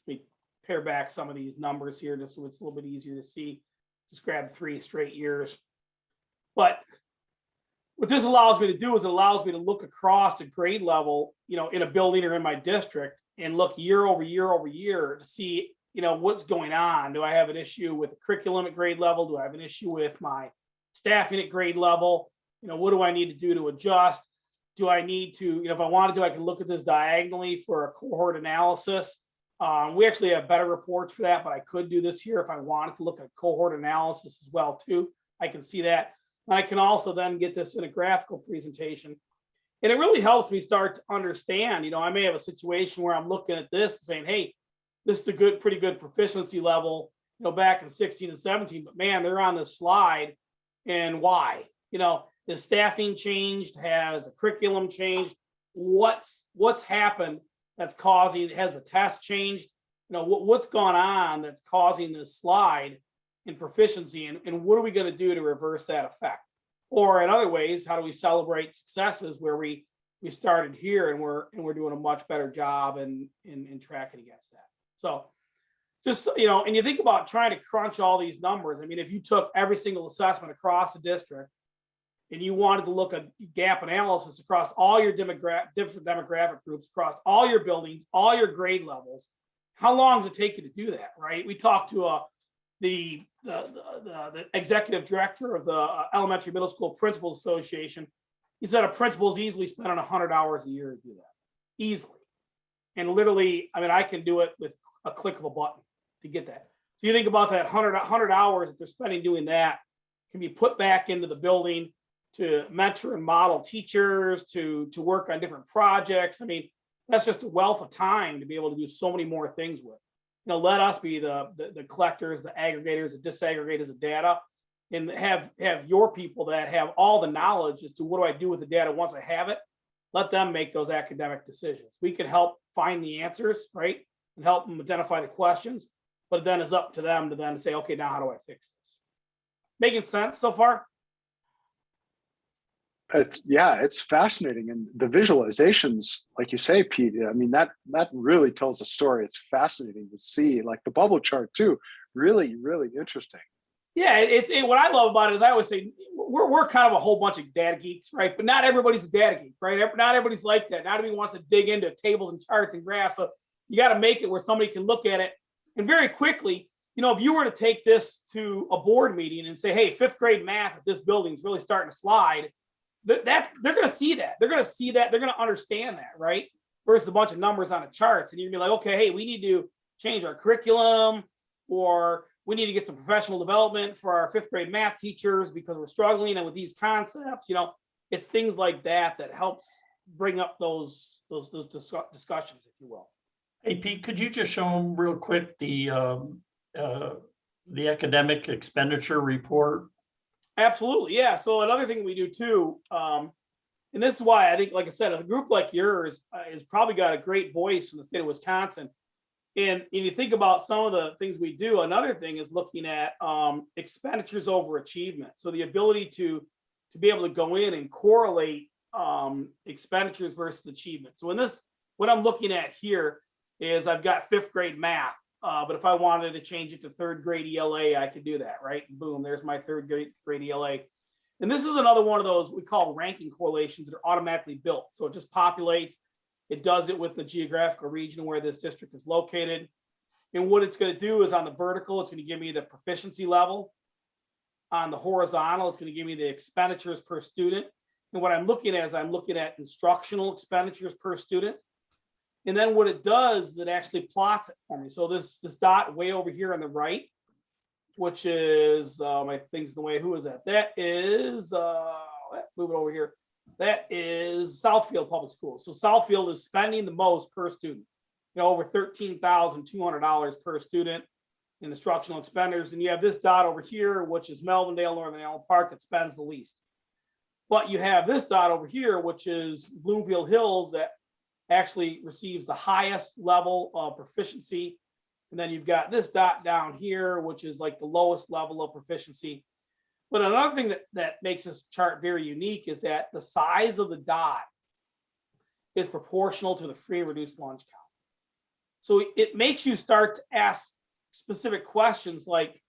me pare back some of these numbers here just so it's a little bit easier to see. Just grab 3 straight years. But what this allows me to do is it allows me to look across a grade level, in a building or in my district, and look year over year over year to see, what's going on. Do I have an issue with the curriculum at grade level? Do I have an issue with my staffing at grade level? What do I need to do to adjust? Do I need to, if I want to, I can look at this diagonally for a cohort analysis. We actually have better reports for that, but I could do this here if I wanted to look at cohort analysis as well too. I can see that. And I can also then get this in a graphical presentation. And it really helps me start to understand, I may have a situation where I'm looking at this and saying, hey, this is a pretty good proficiency level, back in 16 and 17, but man, they're on this slide, and why? Has staffing changed? Has the curriculum changed? What's happened that's causing, has the test changed? What's gone on that's causing this slide in proficiency, and what are we going to do to reverse that effect? Or in other ways, how do we celebrate successes where we we started here, and we're doing a much better job in tracking against that. So just, and you think about trying to crunch all these numbers. I mean, if you took every single assessment across the district and you wanted to look at gap analysis across all your different demographic groups, across all your buildings, all your grade levels, how long does it take you to do that, right? We talked to the executive director of the Elementary Middle School Principals Association. He said a principal is easily spent on 100 hours a year to do that, easily. And literally, I mean, I can do it with a click of a button to get that. So you think about that 100 hours that they're spending doing that can be put back into the building to mentor and model teachers, to work on different projects. I mean, that's just a wealth of time to be able to do so many more things with. Let us be the collectors, the aggregators, the disaggregators of data, and have your people that have all the knowledge as to what do I do with the data once I have it. Let them make those academic decisions. We can help find the answers, right, and help them identify the questions, but then it's up to them to then say, okay, now how do I fix this? Making sense so far? It's fascinating, and the visualizations, like you say, Pete. I mean, that really tells a story. It's fascinating to see, like the bubble chart too. Really, really interesting. Yeah, what I love about it is I always say we're kind of a whole bunch of data geeks, right? But not everybody's a data geek, right? Not everybody's like that. Not everybody wants to dig into tables and charts and graphs. So you got to make it where somebody can look at it and very quickly. If you were to take this to a board meeting and say, "Hey, 5th grade math at this building is really starting to slide," that they're going to see that. They're going to see that. They're going to understand that, right? Versus a bunch of numbers on the charts, and you're gonna be like, "Okay, hey, we need to change our curriculum, or we need to get some professional development for our 5th grade math teachers because we're struggling and with these concepts." It's things like that that helps bring up those discussions, if you will. Hey, Pete, could you just show them real quick the academic expenditure report? Absolutely, yeah. So another thing we do too, and this is why I think, like I said, a group like yours has probably got a great voice in the state of Wisconsin. And you think about some of the things we do. Another thing is looking at expenditures over achievement. So the ability to be able to go in and correlate expenditures versus achievement. So what I'm looking at here is I've got 5th grade math, but if I wanted to change it to 3rd grade ELA, I could do that, right? Boom, there's my 3rd grade ELA. And this is another one of those we call ranking correlations that are automatically built. So it just populates. It does it with the geographical region where this district is located. And what it's going to do is on the vertical, it's going to give me the proficiency level. On the horizontal, it's going to give me the expenditures per student. And what I'm looking at is I'm looking at instructional expenditures per student. And then what it does is it actually plots it for me. So this dot way over here on the right, which is my things the way, who is that? That is, move it over here. That is Southfield Public Schools. So Southfield is spending the most per student, over $13,200 per student in instructional expenditures. And you have this dot over here, which is Melvindale, Northern Allen Park, that spends the least. But you have this dot over here, which is Bloomfield Hills, that actually receives the highest level of proficiency. And then you've got this dot down here, which is like the lowest level of proficiency. But another thing that makes this chart very unique is that the size of the dot is proportional to the free and reduced lunch count. So it makes you start to ask specific questions like,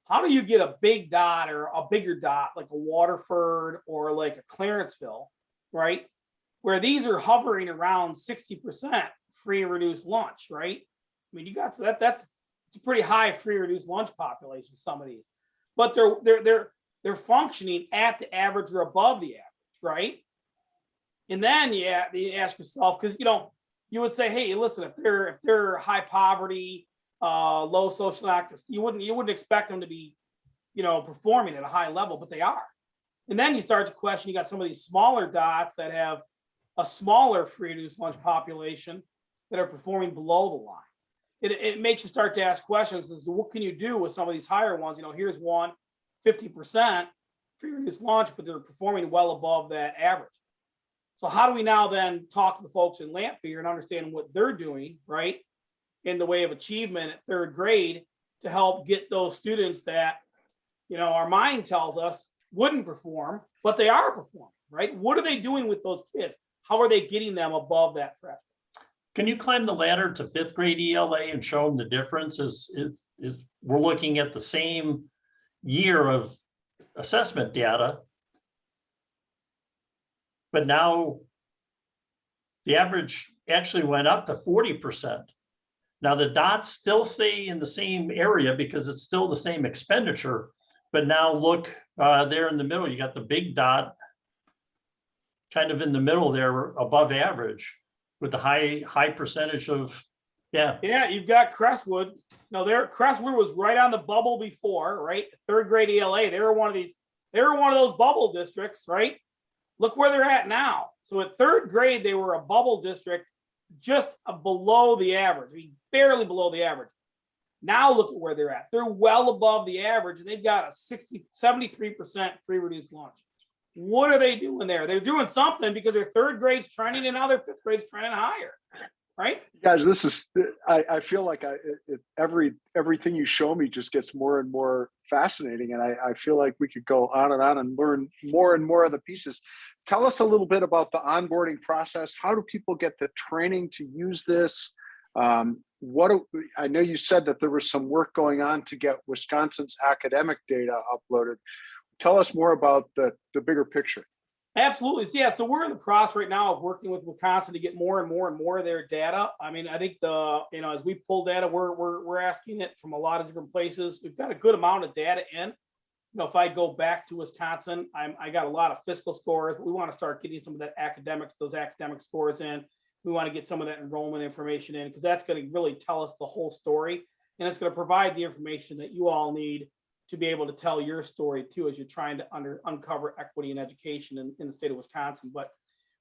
how do you get a big dot or a bigger dot like a Waterford or like a Clarenceville, right? Where these are hovering around 60% free and reduced lunch, right? I mean, you got that. It's a pretty high free and reduced lunch population, some of these, but they're functioning at the average or above the average, right? And then you ask yourself, because you would say, hey, listen, if they're high poverty, low social actives, you wouldn't expect them to be, performing at a high level, but they are. And then you start to question, you got some of these smaller dots that have a smaller free and reduced lunch population that are performing below the line. It makes you start to ask questions as to what can you do with some of these higher ones. Here's one, 50% free and reduced lunch, but they're performing well above that average. So how do we now then talk to the folks in Lamphere and understand what they're doing, right, in the way of achievement at 3rd grade to help get those students that, our mind tells us wouldn't perform, but they are performing, right? What are they doing with those kids? how are they getting them above that threshold? Can you climb the ladder to 5th grade ELA and show them the difference? Is we're looking at the same year of assessment data, but now the average actually went up to 40%. Now the dots still stay in the same area because it's still the same expenditure, but now look there in the middle, you got the big dot kind of in the middle there above average with the high percentage of, yeah. Yeah, you've got Crestwood. No, Crestwood was right on the bubble before, right? 3rd grade ELA, they were one of those bubble districts, right? Look where they're at now. So at 3rd grade, they were a bubble district, just below the average. I mean, barely below the average. Now look at where they're at. They're well above the average, and they've got a 73% free reduced lunch. What are they doing there? They're doing something because their 3rd grade's trending and now their 5th grade's trending higher, right? Guys, this is, I feel like everything you show me just gets more and more fascinating. And I feel like we could go on and learn more and more of the pieces. Tell us a little bit about the onboarding process. How do people get the training to use this? I know you said that there was some work going on to get Wisconsin's academic data uploaded. Tell us more about the bigger picture. Absolutely. So, yeah, so we're in the process right now of working with Wisconsin to get more and more and more of their data. I mean, I think as we pull data, we're asking it from a lot of different places. We've got a good amount of data in. If I go back to Wisconsin, I got a lot of fiscal scores. We want to start getting some of those academic scores in. We want to get some of that enrollment information in because that's going to really tell us the whole story. And it's going to provide the information that you all need to be able to tell your story too, as you're trying to uncover equity in education in the state of Wisconsin. But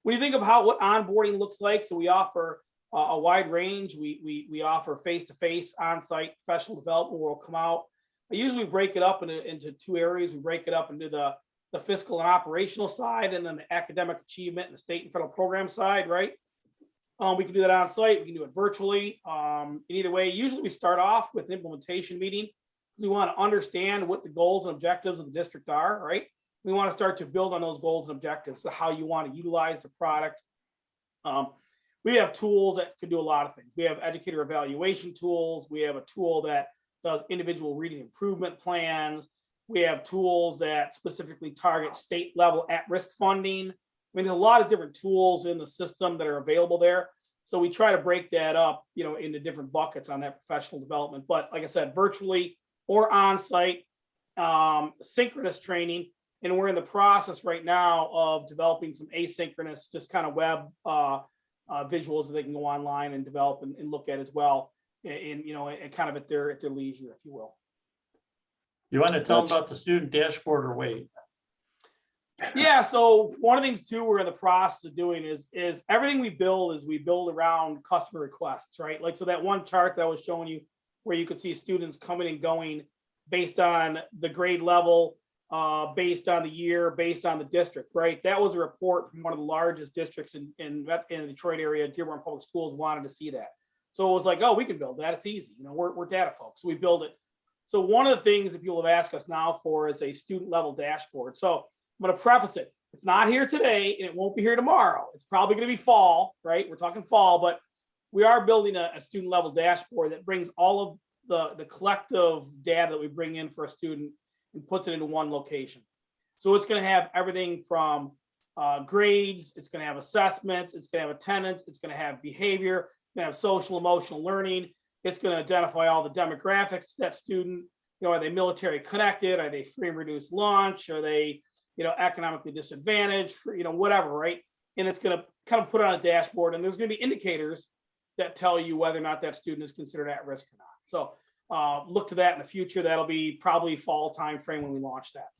when you think of what onboarding looks like, so we offer a wide range. We offer face-to-face on-site professional development where we'll come out. I usually break it up into 2 areas. We break it up into the fiscal and operational side, and then the academic achievement and the state and federal program side, right? We can do that on site. We can do it virtually. In either way, usually we start off with an implementation meeting. We want to understand what the goals and objectives of the district are, right? We want to start to build on those goals and objectives. So how you want to utilize the product. We have tools that can do a lot of things. We have educator evaluation tools. We have a tool that does individual reading improvement plans. We have tools that specifically target state level at-risk funding. I mean, there's a lot of different tools in the system that are available there. So we try to break that up, into different buckets on that professional development. But like I said, virtually or on-site, synchronous training. And we're in the process right now of developing some asynchronous, just kind of web visuals that they can go online and develop and look at as well. And kind of at their leisure, if you will. You want to tell them about the student dashboard or wait? Yeah, so one of the things too we're in the process of doing is everything we build around customer requests, right? Like, so that one chart that I was showing you where you could see students coming and going based on the grade level, based on the year, based on the district, right? That was a report from one of the largest districts in the Detroit area. Dearborn Public Schools wanted to see that. So it was like, oh, we can build that. It's easy. We're data folks. So we build it. So one of the things that people have asked us now for is a student level dashboard. So I'm going to preface it. It's not here today and it won't be here tomorrow. It's probably going to be fall, right? We're talking fall, but we are building a student level dashboard that brings all of the collective data that we bring in for a student and puts it into one location. So it's going to have everything from grades, it's going to have assessments, it's going to have attendance, it's going to have behavior, it's going to have social emotional learning, it's going to identify all the demographics to that student. Are they military connected? Are they free and reduced lunch? Are they economically disadvantaged, for whatever, right? And it's going to kind of put on a dashboard, and there's going to be indicators that tell you whether or not that student is considered at risk or not. So look to that in the future. That'll be probably fall timeframe when we launch that.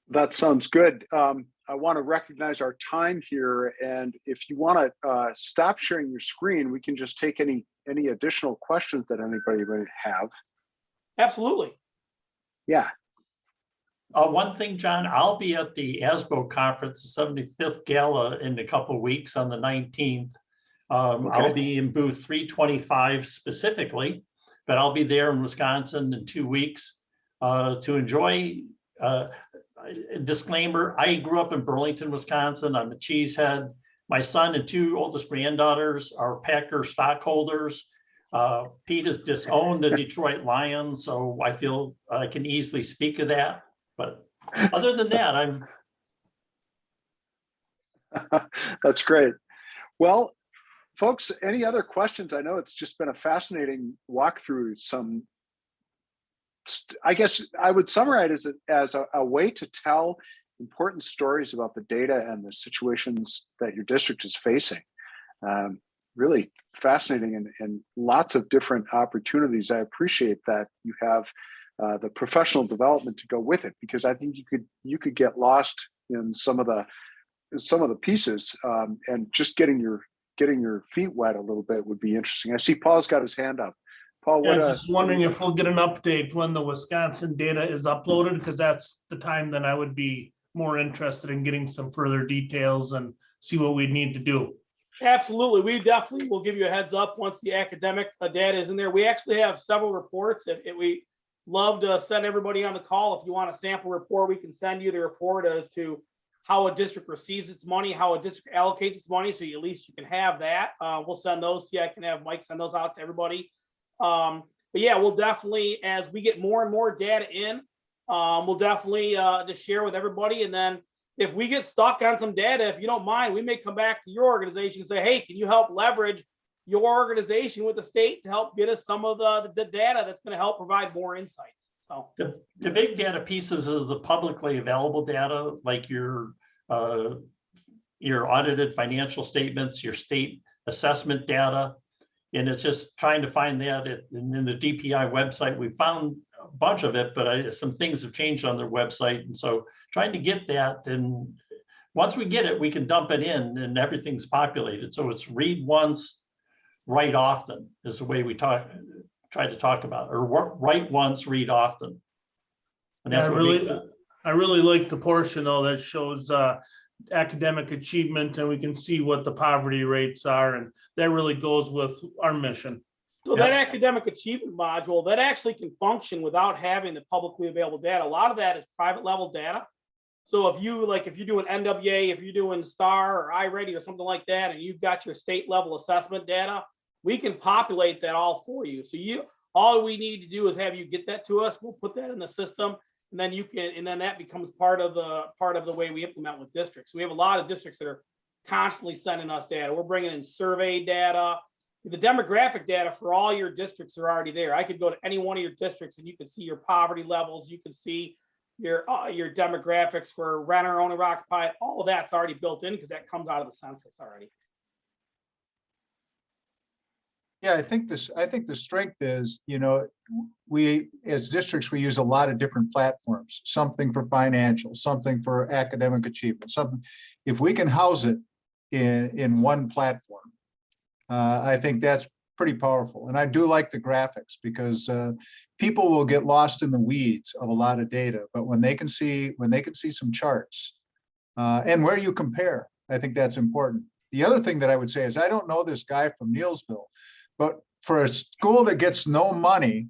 That sounds good. I want to recognize our time here, and if you want to stop sharing your screen, we can just take any additional questions that anybody might have. Absolutely. Yeah. One thing, John, I'll be at the ASBO conference, the 75th Gala, in a couple of weeks on the 19th. Okay. I'll be in booth 325 specifically, but I'll be there in Wisconsin in 2 weeks to enjoy. Disclaimer, I grew up in Burlington, Wisconsin. I'm a cheesehead. My son and 2 oldest granddaughters are Packer stockholders. Pete has disowned the Detroit Lions, so I feel I can easily speak of that. But other than that, I'm. That's great. Well, folks, any other questions? I know it's just been a fascinating walkthrough. I guess I would summarize it as a way to tell important stories about the data and the situations that your district is facing. Really fascinating and lots of different opportunities. I appreciate that you have the professional development to go with it, because I think you could get lost in some of the pieces, and just getting your feet wet a little bit would be interesting. I see Paul's got his hand up. Paul, Yeah, just wondering if we'll get an update when the Wisconsin data is uploaded, because that's the time that I would be more interested in getting some further details and see what we need to do. Absolutely. We definitely will give you a heads up once the academic data is in there. We actually have several reports. We love to send everybody on the call. If you want a sample report, we can send you the report as to how a district receives its money, how a district allocates its money. So at least you can have that. We'll send those to you. I can have Mike send those out to everybody. But yeah, we'll definitely, as we get more and more data in, we'll definitely just share with everybody. And then if we get stuck on some data, if you don't mind, we may come back to your organization and say, hey, can you help leverage your organization with the state to help get us some of the data that's going to help provide more insights. So the big data pieces of the publicly available data, like your audited financial statements, your state assessment data. And it's just trying to find that in the DPI website. We found a bunch of it, but some things have changed on their website. And so trying to get that, and once we get it, we can dump it in and everything's populated. So it's read once, write often is the way we try to talk about it. Or write once, read often. And that's I really like the portion though that shows academic achievement, and we can see what the poverty rates are, and that really goes with our mission. So that academic achievement module, that actually can function without having the publicly available data. A lot of that is private level data. So if you're doing NWA, if you're doing STAR or iReady or something like that, and you've got your state level assessment data, we can populate that all for you. So all we need to do is have you get that to us. We'll put that in the system. And then that becomes part of the way we implement with districts. So we have a lot of districts that are constantly sending us data. We're bringing in survey data. The demographic data for all your districts are already there. I could go to any one of your districts and you can see your poverty levels. You can see your demographics for renter, owner, occupied. All of that's already built in because that comes out of the census already. Yeah, I think the strength is, we as districts, we use a lot of different platforms, something for financial, something for academic achievement, something. If we can house it in one platform, I think that's pretty powerful. And I do like the graphics because people will get lost in the weeds of a lot of data, but when they can see some charts and where you compare, I think that's important. The other thing that I would say is, I don't know this guy from Neillsville, but for a school that gets no money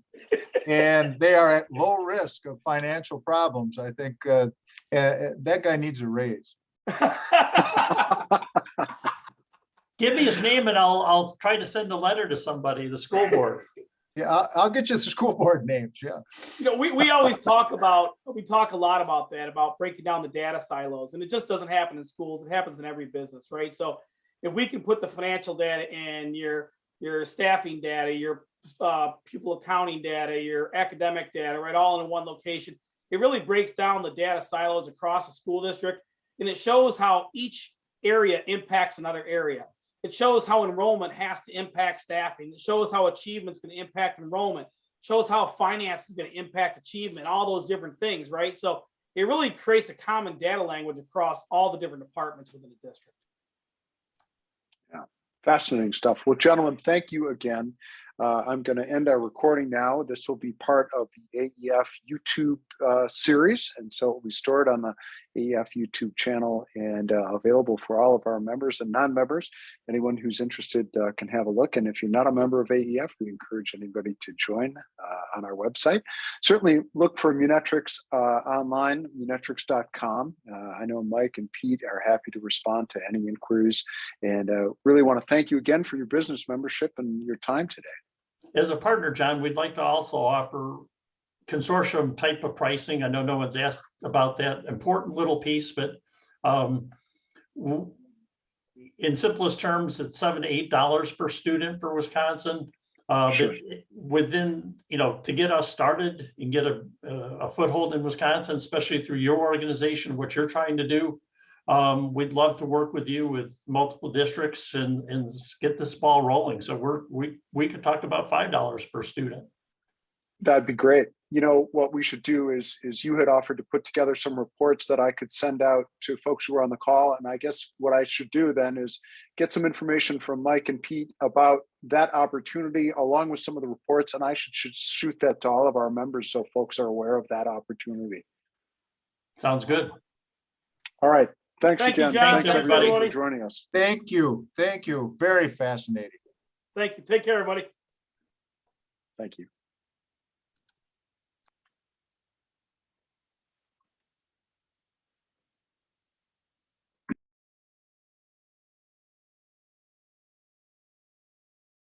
and they are at low risk of financial problems, I think that guy needs a raise. Give me his name and I'll try to send a letter to somebody, the school board. Yeah, I'll get you the school board names. Yeah. We always talk a lot about that, about breaking down the data silos, and it just doesn't happen in schools. It happens in every business, right? So if we can put the financial data in, your staffing data, your pupil accounting data, your academic data, right, all in one location, it really breaks down the data silos across a school district, and it shows how each area impacts another area. It shows how enrollment has to impact staffing. It shows how achievement is going to impact enrollment. It shows how finance is going to impact achievement, all those different things, right? So it really creates a common data language across all the different departments within the district. Yeah, fascinating stuff. Well, gentlemen, thank you again. I'm going to end our recording now. This will be part of the AEF YouTube series, and so it will be stored on the AEF YouTube channel and available for all of our members and non-members. Anyone who's interested can have a look. And if you're not a member of AEF, we encourage anybody to join on our website. Certainly look for Munetrix online, munetrix.com. I know Mike and Pete are happy to respond to any inquiries, and really want to thank you again for your business membership and your time today. As a partner, John, we'd like to also offer consortium type of pricing. I know no one's asked about that important little piece, but in simplest terms, it's $7 to $8 per student for Wisconsin. Sure. But within, to get us started and get a foothold in Wisconsin, especially through your organization, what you're trying to do, we'd love to work with you with multiple districts and get this ball rolling. So we could talk about $5 per student. That'd be great. What we should do is you had offered to put together some reports that I could send out to folks who are on the call. And I guess what I should do then is get some information from Mike and Pete about that opportunity along with some of the reports. And I should shoot that to all of our members so folks are aware of that opportunity. Sounds good. All right. Thanks Thank you, again. John. Thanks Thanks, everybody everybody. for joining us. Thank you. Thank you. Very fascinating. Thank you. Take care, everybody. Thank you.